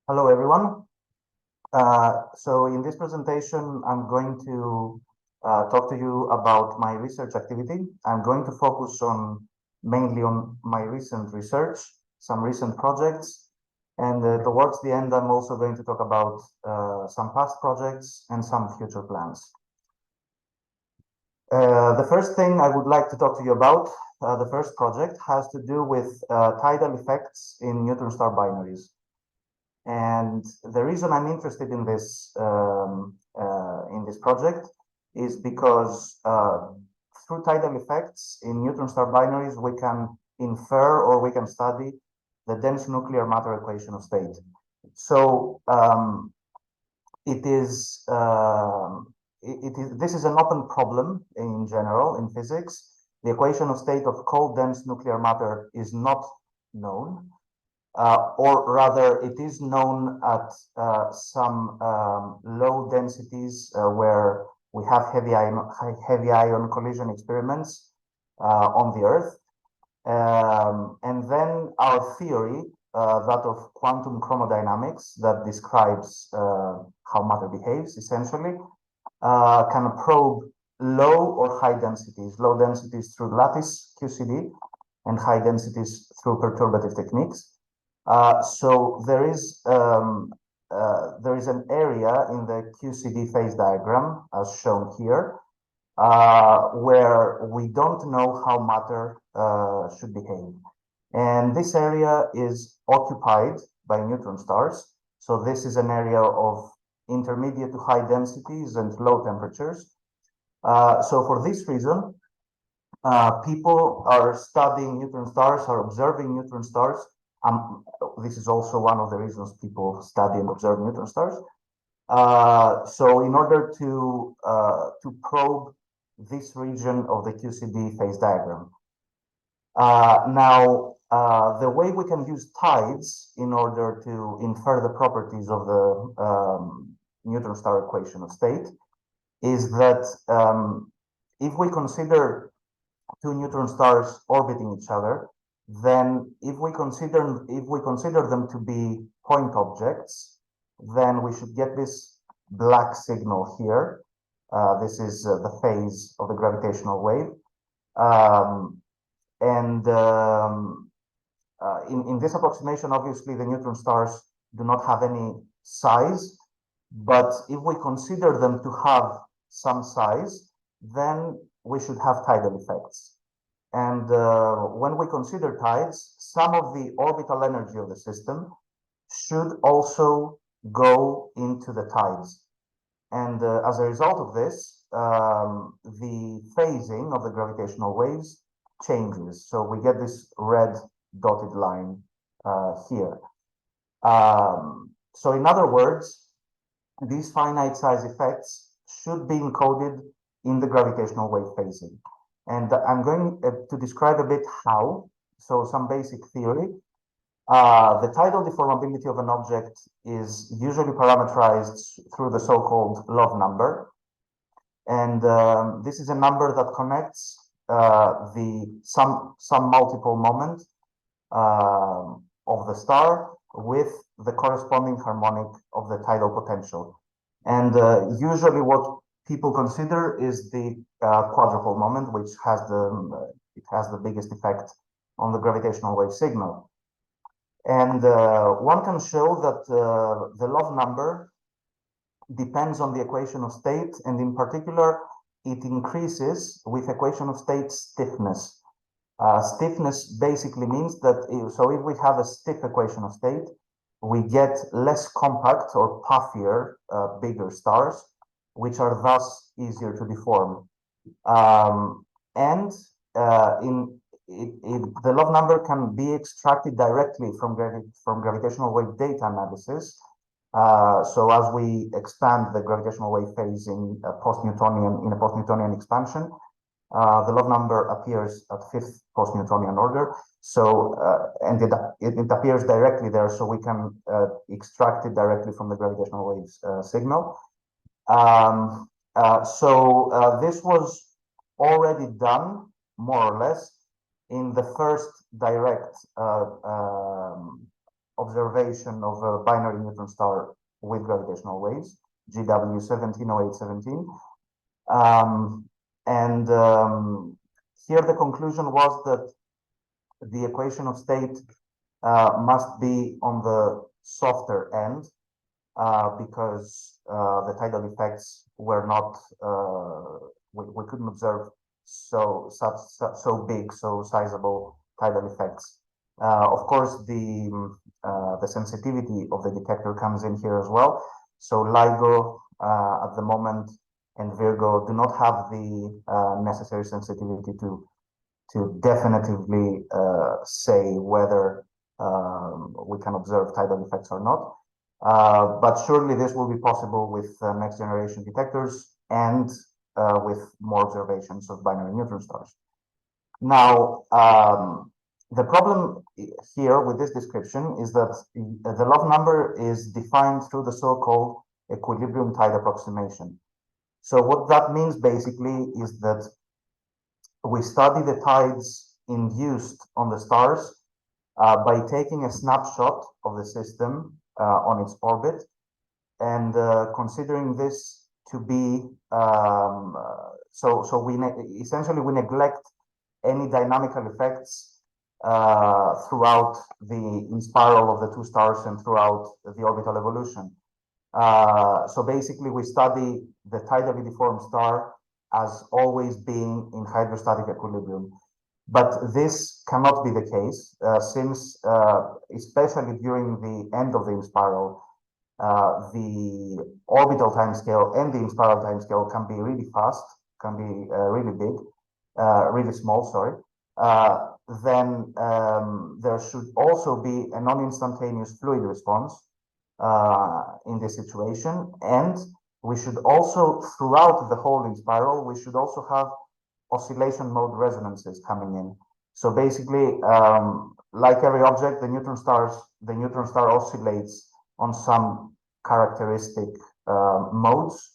Hello, everyone. So in this presentation, I'm going to talk to you about my research activity. I'm going to focus mainly on my recent research, some recent projects, and towards the end, I'm also going to talk about some past projects and some future plans. The first thing I would like to talk to you about, the first project, has to do with tidal effects in neutron star binaries. And the reason I'm interested in this project is because through tidal effects in neutron star binaries, we can infer or we can study the dense nuclear matter equation of state. So this is an open problem in general in physics. The equation of state of cold dense nuclear matter is not known. Or rather, it is known at some low densities where we have heavy ion collision experiments on the Earth. And then our theory, that of quantum chromodynamics, that describes how matter behaves, essentially, can probe low or high densities through lattice QCD and high densities through perturbative techniques. So there is an area in the QCD phase diagram, as shown here, where we don't know how matter should behave. And this area is occupied by neutron stars. So this is an area of intermediate to high densities and low temperatures. So for this reason, people are studying neutron stars, are observing neutron stars. This is also one of the reasons people study and observe neutron stars. So in order to probe this region of the QCD phase diagram. Now, the way we can use tides in order to infer the properties of the neutron star equation of state is that if we consider two neutron stars orbiting each other, then if we consider them to be point objects, then we should get this black signal here. This is the phase of the gravitational wave. In this approximation, obviously, the neutron stars do not have any size, but if we consider them to have some size, then we should have tidal effects. And when we consider tides, some of the orbital energy of the system should also go into the tides. And as a result of this, the phasing of the gravitational waves changes. So we get this red dotted line here. So in other words, these finite size effects should be encoded in the gravitational wave phasing. And I'm going to describe a bit how. So some basic theory. The tidal deformability of an object is usually parameterized through the so-called love number. And this is a number that connects some multiple moment of the star with the corresponding harmonic of the tidal potential. And usually what people consider is the quadrupole moment, which has the biggest effect on the gravitational wave signal. And one can show that the love number depends on the equation of state, and in particular, it increases with equation of state stiffness. Stiffness basically means that if we have a stiff equation of state, we get less compact or puffier, bigger stars, which are thus easier to deform. The love number can be extracted directly from gravitational wave data analysis. So as we expand the gravitational wave phasing in a post-Newtonian expansion, the love number appears at fifth post-Newtonian order. So and it appears directly there, so we can extract it directly from the gravitational waves signal. This was already done, more or less, in the first direct observation of a binary neutron star with gravitational waves, GW 170817. Here the conclusion was that the equation of state must be on the softer end because the tidal effects were not, we couldn't observe so big, so sizable tidal effects. Of course, the sensitivity of the detector comes in here as well. So LIGO at the moment and Virgo do not have the necessary sensitivity to definitively say whether we can observe tidal effects or not. But surely this will be possible with next generation detectors and with more observations of binary neutron stars. Now, the problem here with this description is that the log number is defined through the so-called equilibrium tide approximation. So what that means basically is that we study the tides induced on the stars by taking a snapshot of the system on its orbit and considering this to be essentially we neglect any dynamical effects throughout the inspiral of the two stars and throughout the orbital evolution. So basically we study the tidally deformed star as always being in hydrostatic equilibrium. But this cannot be the case since, especially during the end of the inspiral, the orbital timescale and the inspiral timescale can be really fast, can be really big, really small, sorry. Then there should also be a non-instantaneous fluid response in this situation. And we should also, throughout the whole inspiral, we should also have oscillation mode resonances coming in. So basically, like every object, the neutron star oscillates on some characteristic modes,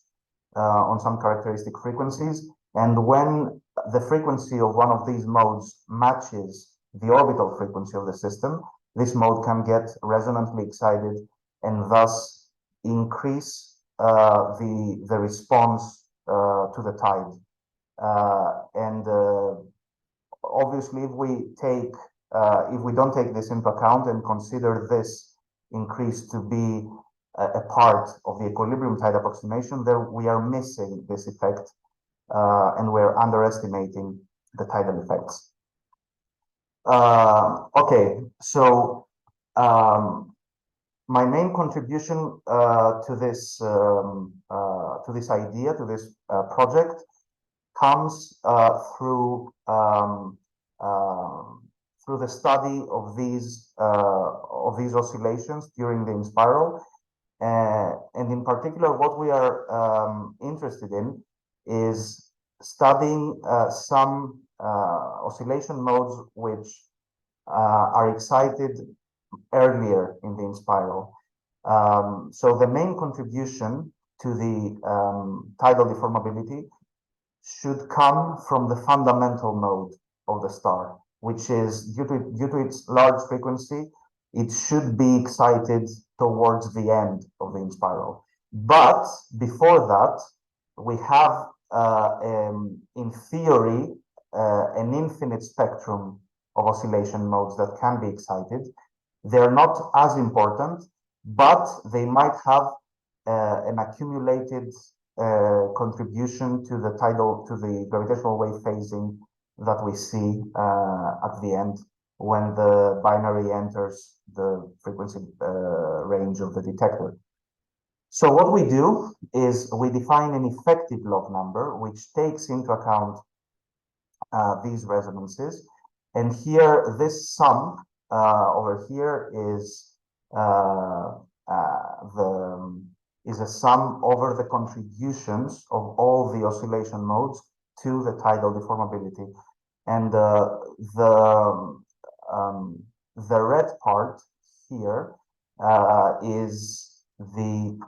on some characteristic frequencies. And when the frequency of one of these modes matches the orbital frequency of the system, this mode can get resonantly excited and thus increase the response to the tide. Obviously, if we don't take this into account and consider this increase to be a part of the equilibrium tide approximation, there we are missing this effect and we're underestimating the tidal effects. Okay, so my main contribution to this idea, to this project, comes through the study of these oscillations during the inspiral, and in particular, what we are interested in is studying some oscillation modes which are excited earlier in the inspiral. So the main contribution to the tidal deformability should come from the fundamental mode of the star, which is due to its large frequency, it should be excited towards the end of the inspiral. But before that, we have in theory an infinite spectrum of oscillation modes that can be excited. They're not as important, but they might have an accumulated contribution to the gravitational wave phasing that we see at the end when the binary enters the frequency range of the detector. So what we do is we define an effective log number which takes into account these resonances, and here this sum over here is a sum over the contributions of all the oscillation modes to the tidal deformability. And the red part here is the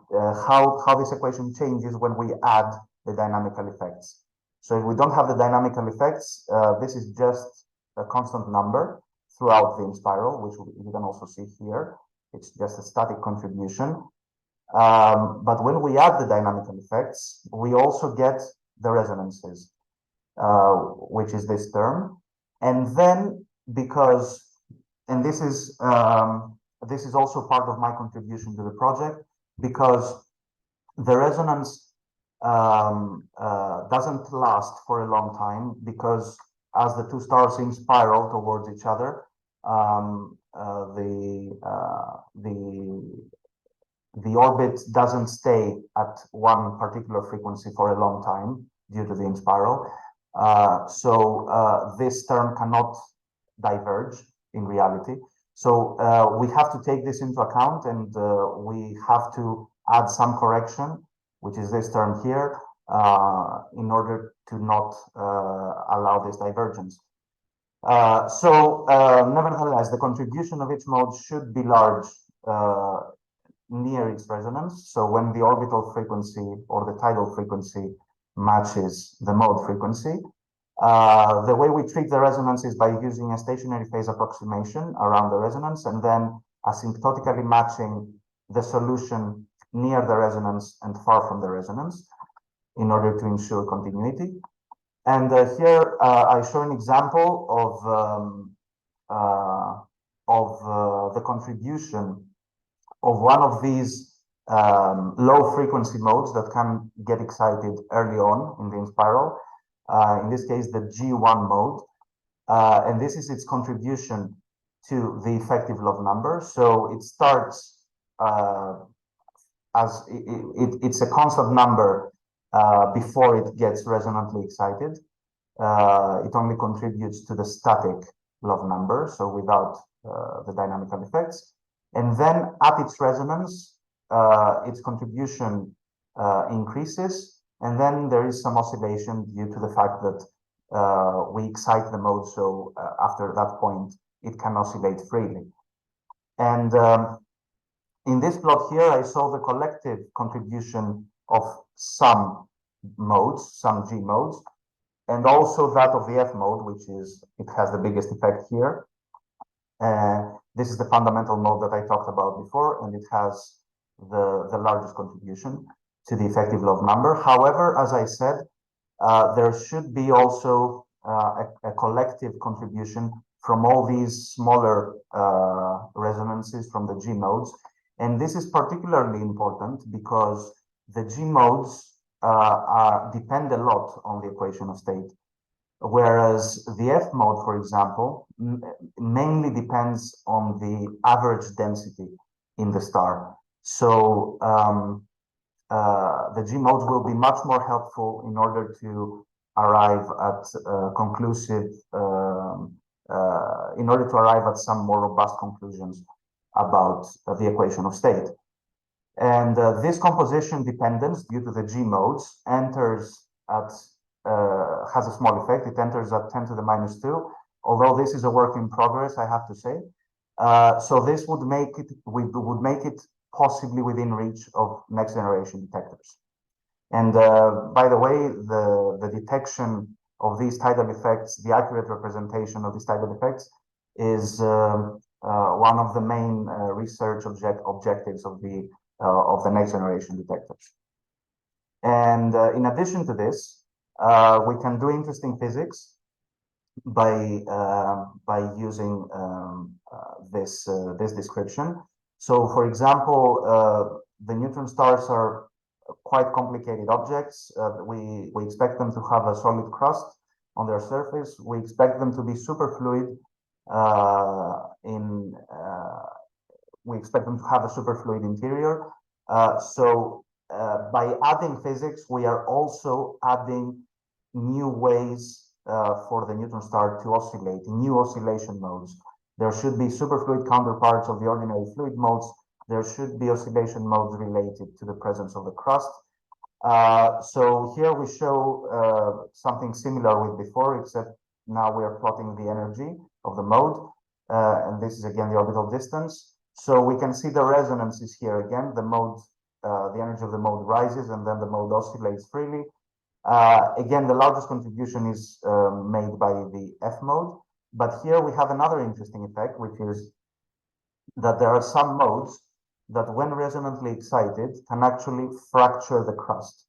how this equation changes when we add the dynamical effects. So if we don't have the dynamical effects, this is just a constant number throughout the inspiral, which you can also see here. it's just a static contribution. But when we add the dynamical effects, we also get the resonances, which is this term. And then and this is also part of my contribution to the project, because the resonance doesn't last for a long time, because as the two stars inspiral towards each other, the orbit doesn't stay at one particular frequency for a long time due to the inspiral. So this term cannot diverge in reality. So we have to take this into account, and we have to add some correction, which is this term here, in order to not allow this divergence. Nevertheless, the contribution of each mode should be large near its resonance. So when the orbital frequency or the tidal frequency matches the mode frequency, the way we treat the resonance is by using a stationary phase approximation around the resonance, and then asymptotically matching the solution near the resonance and far from the resonance in order to ensure continuity. And here I show an example of the contribution of one of these low frequency modes that can get excited early on in the inspiral. In this case, the G1 mode, and this is its contribution to the effective love number. So it starts as it's a constant number before it gets resonantly excited. It only contributes to the static love number, so without the dynamical effects. And then at its resonance, its contribution increases, and then there is some oscillation due to the fact that we excite the mode, so after that point, it can oscillate freely. And in this plot here, I saw the collective contribution of some modes, some G modes, and also that of the F mode, which is, it has the biggest effect here. This is the fundamental mode that I talked about before, and it has the largest contribution to the effective love number. However, as I said, there should be also a collective contribution from all these smaller resonances from the G modes. And this is particularly important because the G modes depend a lot on the equation of state, whereas the F mode, for example, mainly depends on the average density in the star. So the G modes will be much more helpful in order to arrive at conclusive, in order to arrive at some more robust conclusions about the equation of state. And this composition dependence due to the G modes enters at, has a small effect. It enters at 10 to the minus 2, although this is a work in progress, I have to say. So this would make it possibly within reach of next generation detectors. And by the way, the detection of these tidal effects, the accurate representation of these tidal effects, is one of the main research objectives of the next generation detectors. And in addition to this, we can do interesting physics by using this description. So, for example, the neutron stars are quite complicated objects. We expect them to have a solid crust on their surface. We expect them to be superfluid. We expect them to have a superfluid interior. So by adding physics, we are also adding new ways for the neutron star to oscillate, new oscillation modes. There should be superfluid counterparts of the ordinary fluid modes. There should be oscillation modes related to the presence of the crust. So here we show something similar with before, except now we are plotting the energy of the mode. And this is again the orbital distance. So we can see the resonances here again. The mode, the energy of the mode rises, and then the mode oscillates freely. Again, the largest contribution is made by the F mode. But here we have another interesting effect, which is that there are some modes that, when resonantly excited, can actually fracture the crust.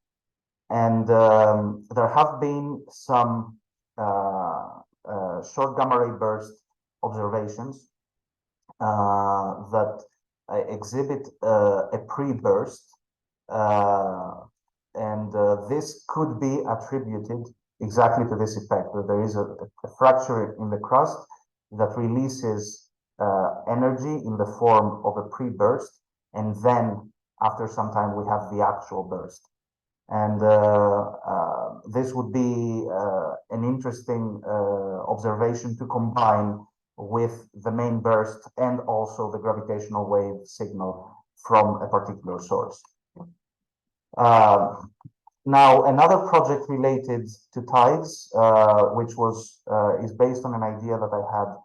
And there have been some short gamma ray burst observations that exhibit a pre-burst, and this could be attributed exactly to this effect, that there is a fracture in the crust that releases energy in the form of a pre-burst, and then after some time we have the actual burst. And this would be an interesting observation to combine with the main burst and also the gravitational wave signal from a particular source. Now, another project related to tides, which is based on an idea that I had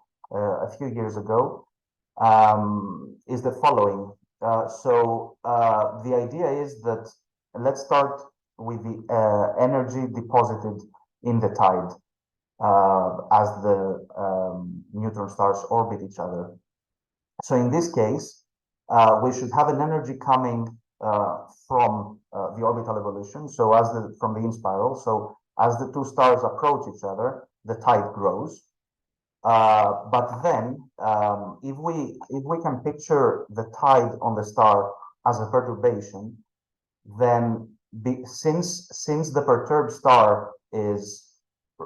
a few years ago, is the following. The idea is that, let's start with the energy deposited in the tide as the neutron stars orbit each other. So in this case, we should have an energy coming from the orbital evolution. So from the inspiral. So as the two stars approach each other, the tide grows. But then, if we can picture the tide on the star as a perturbation, then since the perturbed star is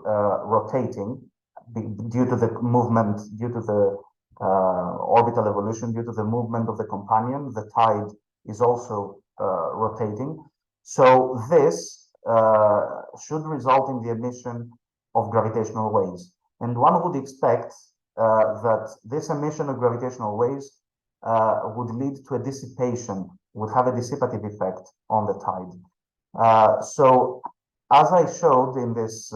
rotating due to the movement, due to the orbital evolution, due to the movement of the companion, the tide is also rotating. So this should result in the emission of gravitational waves. And one would expect that this emission of gravitational waves would lead to a dissipation, would have a dissipative effect on the tide. So as I showed in this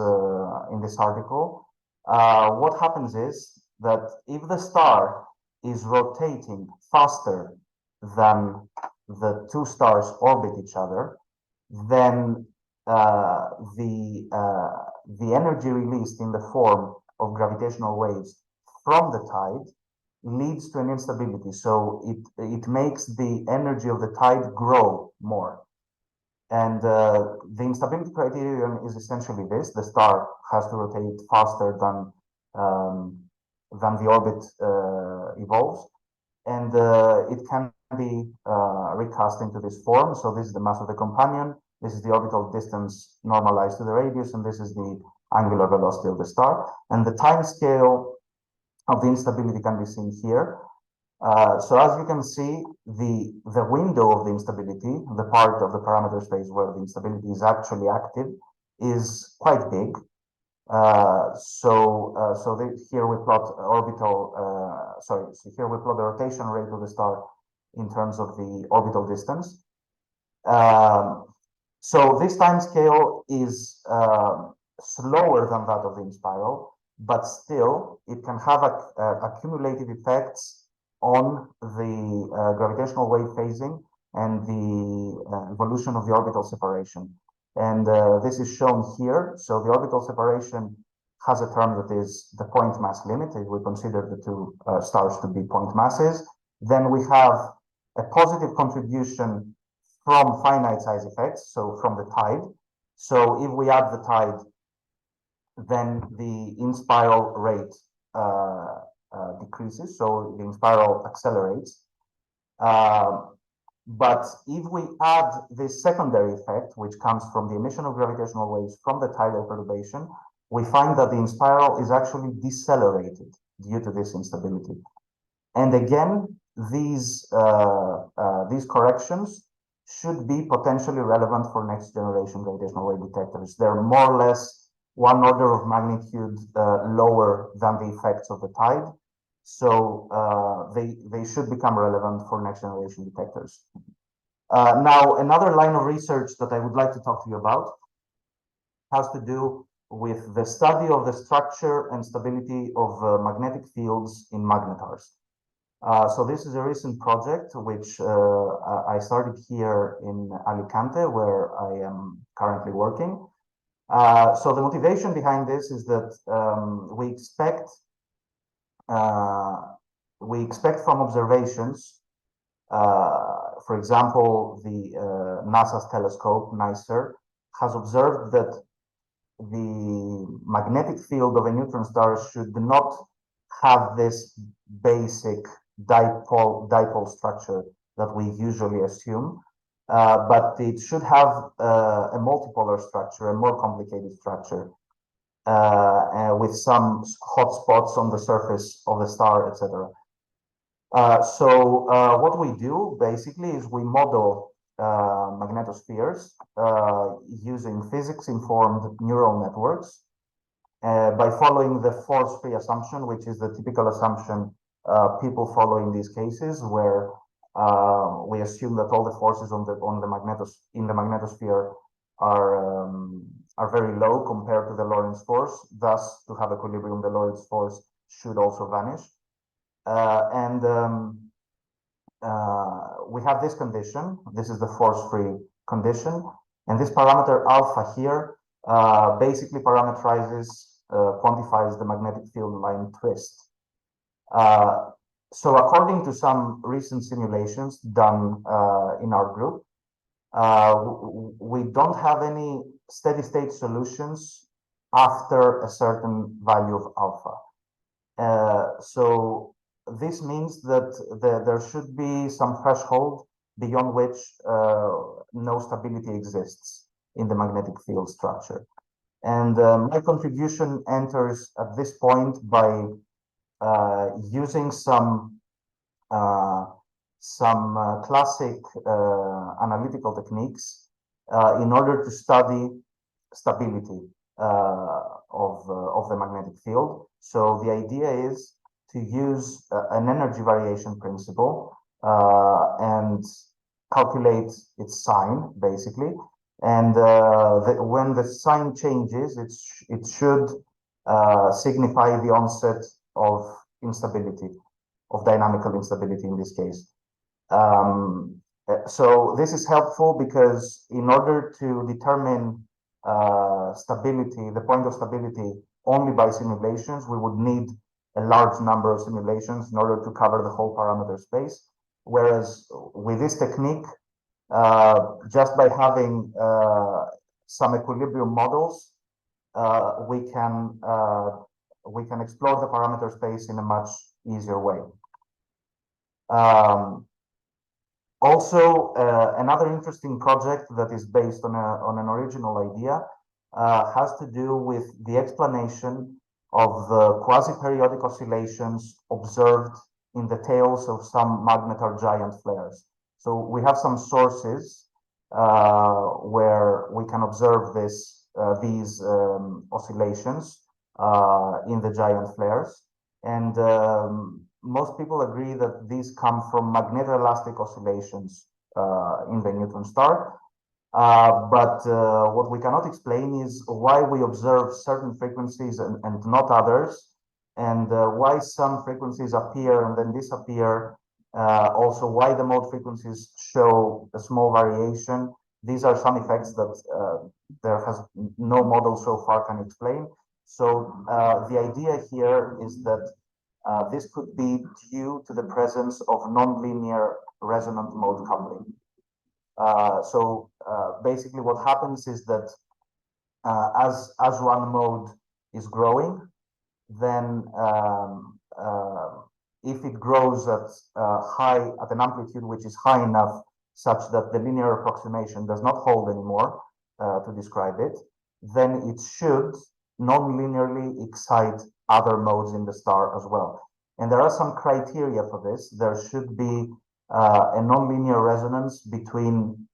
article, what happens is that if the star is rotating faster than the two stars orbit each other, then the energy released in the form of gravitational waves from the tide leads to an instability. So it makes the energy of the tide grow more. And the instability criterion is essentially this: the star has to rotate faster than the orbit evolves, and it can be recast into this form. So this is the mass of the companion, this is the orbital distance normalized to the radius, and this is the angular velocity of the star. And the time scale of the instability can be seen here. So as you can see, the window of the instability, the part of the parameter space where the instability is actually active, is quite big. Here we plot here we plot the rotation rate of the star in terms of the orbital distance. So this time scale is slower than that of the inspiral, but still it can have accumulative effects on the gravitational wave phasing and the evolution of the orbital separation. And this is shown here. So the orbital separation has a term that is the point mass limit, if we consider the two stars to be point masses. Then we have a positive contribution from finite size effects, so from the tide. So if we add the tide, then the inspiral rate decreases, so the inspiral accelerates. But if we add this secondary effect, which comes from the emission of gravitational waves from the tidal perturbation, we find that the inspiral is actually decelerated due to this instability. And again, these corrections should be potentially relevant for next generation gravitational wave detectors. They're more or less one order of magnitude lower than the effects of the tide. So they should become relevant for next generation detectors. Now, another line of research that I would like to talk to you about has to do with the study of the structure and stability of magnetic fields in magnetars. So this is a recent project which I started here in Alicante, where I am currently working. So the motivation behind this is that we expect we expect from observations, for example, the NASA's telescope, NICER, has observed that the magnetic field of a neutron star should not have this basic dipole structure that we usually assume, but it should have a multipolar structure, a more complicated structure, with some hot spots on the surface of the star, etc. So what we do basically is we model magnetospheres using physics-informed neural networks by following the force-free assumption, which is the typical assumption people follow in these cases, where we assume that all the forces in the magnetosphere are very low compared to the Lorentz force. Thus, to have equilibrium, the Lorentz force should also vanish. We have this condition. This is the force-free condition, and this parameter alpha here basically parameterizes, quantifies the magnetic field line twist. So according to some recent simulations done in our group, we don't have any steady-state solutions after a certain value of alpha. So this means that there should be some threshold beyond which no stability exists in the magnetic field structure. And my contribution enters at this point by using some classic analytical techniques in order to study stability of the magnetic field. So the idea is to use an energy variation principle and calculate its sign, basically. And when the sign changes, it should signify the onset of instability, of dynamical instability in this case. So this is helpful because in order to determine stability, the point of stability only by simulations, we would need a large number of simulations in order to cover the whole parameter space. Whereas with this technique, just by having some equilibrium models, we can explore the parameter space in a much easier way. Also, another interesting project that is based on an original idea has to do with the explanation of the quasi-periodic oscillations observed in the tails of some magnetar giant flares. So we have some sources where we can observe these oscillations in the giant flares, and most people agree that these come from magnetoelastic oscillations in the neutron star. But what we cannot explain is why we observe certain frequencies and not others, and why some frequencies appear and then disappear. Also, why the mode frequencies show a small variation. These are some effects that there has no model so far can explain. So the idea here is that this could be due to the presence of nonlinear resonant mode coupling. So basically what happens is that as one mode is growing, then if it grows at an amplitude which is high enough such that the linear approximation does not hold anymore to describe it, then it should non-linearly excite other modes in the star as well. And there are some criteria for this. There should be a nonlinear resonance between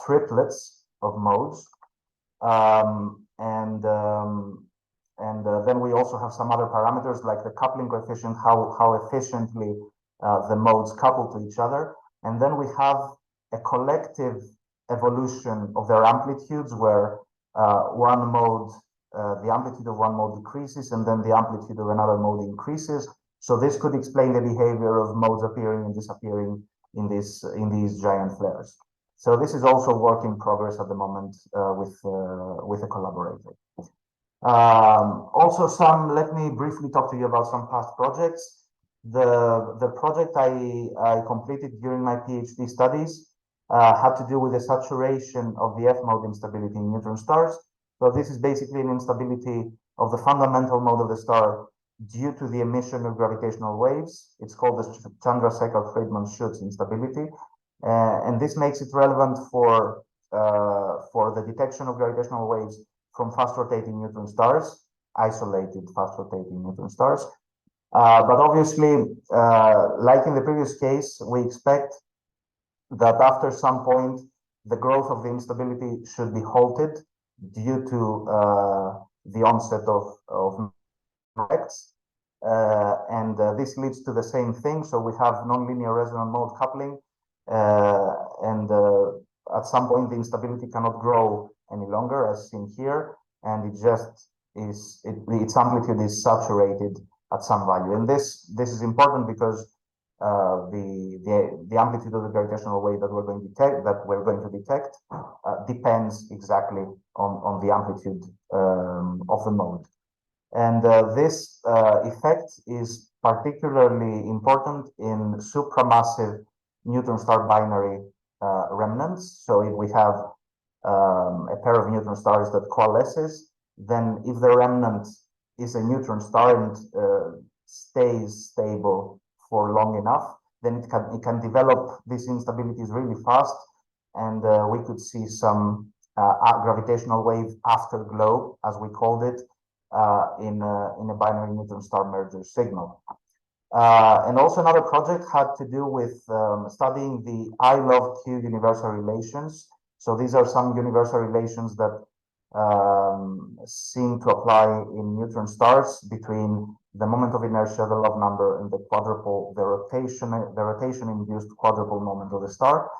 triplets of modes, and then we also have some other parameters like the coupling coefficient, how efficiently the modes couple to each other, and then we have a collective evolution of their amplitudes where one mode, the amplitude of one mode decreases, and then the amplitude of another mode increases. So this could explain the behavior of modes appearing and disappearing in these giant flares. So this is also work in progress at the moment with a collaborator. Also, let me briefly talk to you about some past projects. The project I completed during my PhD studies had to do with the saturation of the F mode instability in neutron stars. So this is basically an instability of the fundamental mode of the star due to the emission of gravitational waves. It's called the Chandrasekhar-Friedman-Schutz instability, and this makes it relevant for the detection of gravitational waves from fast-rotating neutron stars, isolated fast-rotating neutron stars. But obviously, like in the previous case, we expect that after some point, the growth of the instability should be halted due to the onset of effects. And this leads to the same thing. So we have nonlinear resonant mode coupling, and at some point, the instability cannot grow any longer, as seen here, and it just is, its amplitude is saturated at some value. And this is important because the amplitude of the gravitational wave that we're going to detect depends exactly on the amplitude of the mode. And this effect is particularly important in supramassive neutron star binary remnants. So if we have a pair of neutron stars that coalesces, then if the remnant is a neutron star and stays stable for long enough, then it can develop these instabilities really fast, and we could see some gravitational wave afterglow, as we called it, in a binary neutron star merger signal. And also another project had to do with studying the I love Q universal relations. So these are some universal relations that seem to apply in neutron stars between the moment of inertia, the love number, and the rotation-induced quadrupole moment of the star.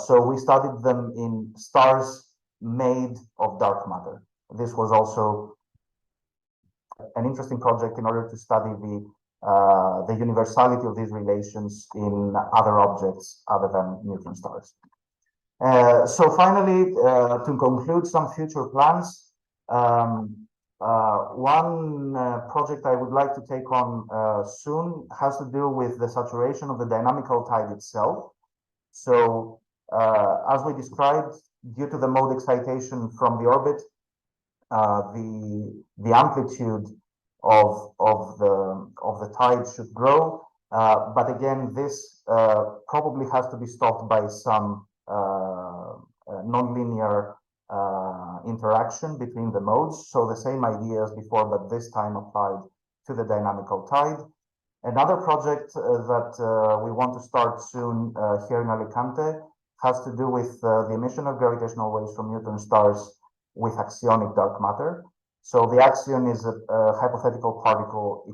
So we studied them in stars made of dark matter. This was also an interesting project in order to study the universality of these relations in other objects other than neutron stars. So finally, to conclude some future plans, one project I would like to take on soon has to do with the saturation of the dynamical tide itself. So as we described, due to the mode excitation from the orbit, the amplitude of the tide should grow, but again, this probably has to be stopped by some nonlinear interaction between the modes. So the same idea as before, but this time applied to the dynamical tide. Another project that we want to start soon here in Alicante has to do with the emission of gravitational waves from neutron stars with axionic dark matter. So the axion is a hypothetical particle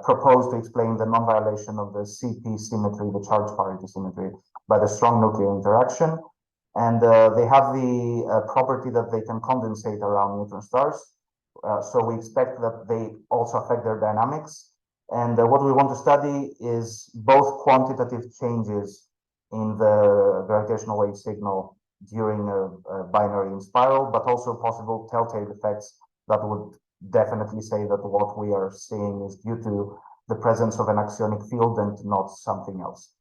proposed to explain the non-violation of the CP symmetry, the charge parity symmetry, by the strong nuclear interaction. And they have the property that they can condensate around neutron stars. So we expect that they also affect their dynamics. And what we want to study is both quantitative changes in the gravitational wave signal during a binary inspiral, but also possible telltale effects that would definitely say that what we are seeing is due to the presence of an axionic field and not something else.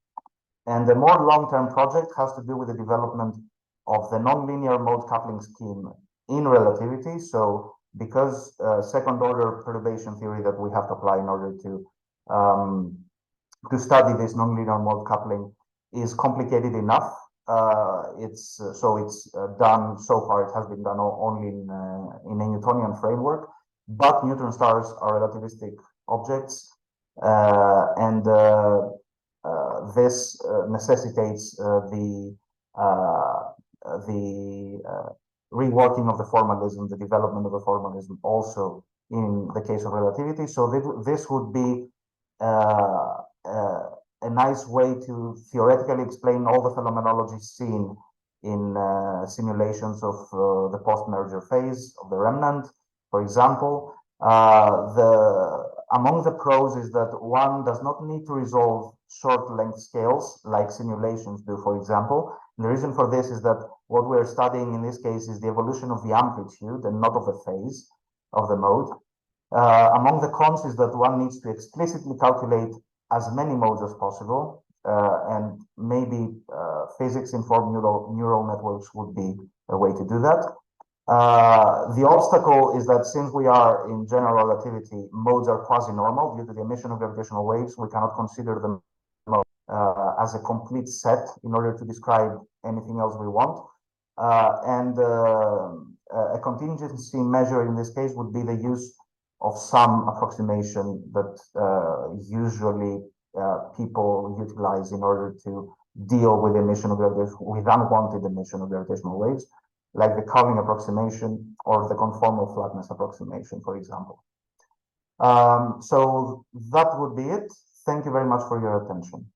And the more long-term project has to do with the development of the nonlinear mode coupling scheme in relativity. So because second-order perturbation theory that we have to apply in order to study this nonlinear mode coupling is complicated enough. It's done so far. It has been done only in a Newtonian framework, but neutron stars are relativistic objects, and this necessitates the reworking of the formalism, the development of the formalism, also in the case of relativity. So this would be a nice way to theoretically explain all the phenomenology seen in simulations of the post-merger phase of the remnant. For example, among the pros is that one does not need to resolve short-length scales like simulations do, for example. And the reason for this is that what we're studying in this case is the evolution of the amplitude and not of the phase of the mode. Among the cons is that one needs to explicitly calculate as many modes as possible, and maybe physics-informed neural networks would be a way to do that. The obstacle is that since we are in general relativity, modes are quasi-normal due to the emission of gravitational waves. We cannot consider them as a complete set in order to describe anything else we want. A contingency measure in this case would be the use of some approximation that usually people utilize in order to deal with emission of with unwanted emission of gravitational waves, like the Culling approximation or the conformal flatness approximation, for example. So that would be it. Thank you very much for your attention.